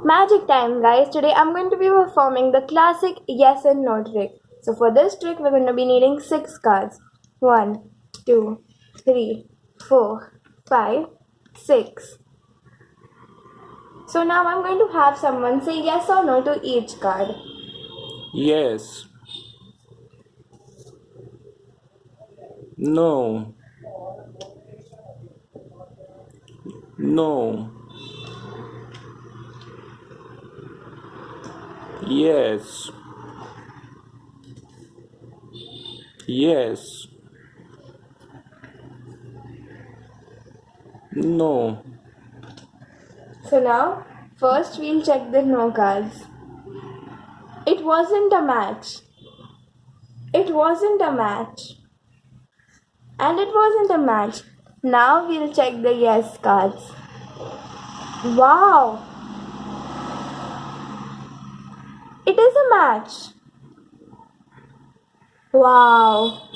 Magic time, guys. Today I'm going to be performing the classic yes and no trick. So for this trick, we're going to be needing 6 cards. 1, 2, 3, 4, 5, 6. So now I'm going to have someone say yes or no to each card. Yes. No. No. Yes. Yes. No. So now, first we'll check the no cards. It wasn't a match. It wasn't a match. And it wasn't a match. Now we'll check the yes cards. Wow! It is a match. Wow!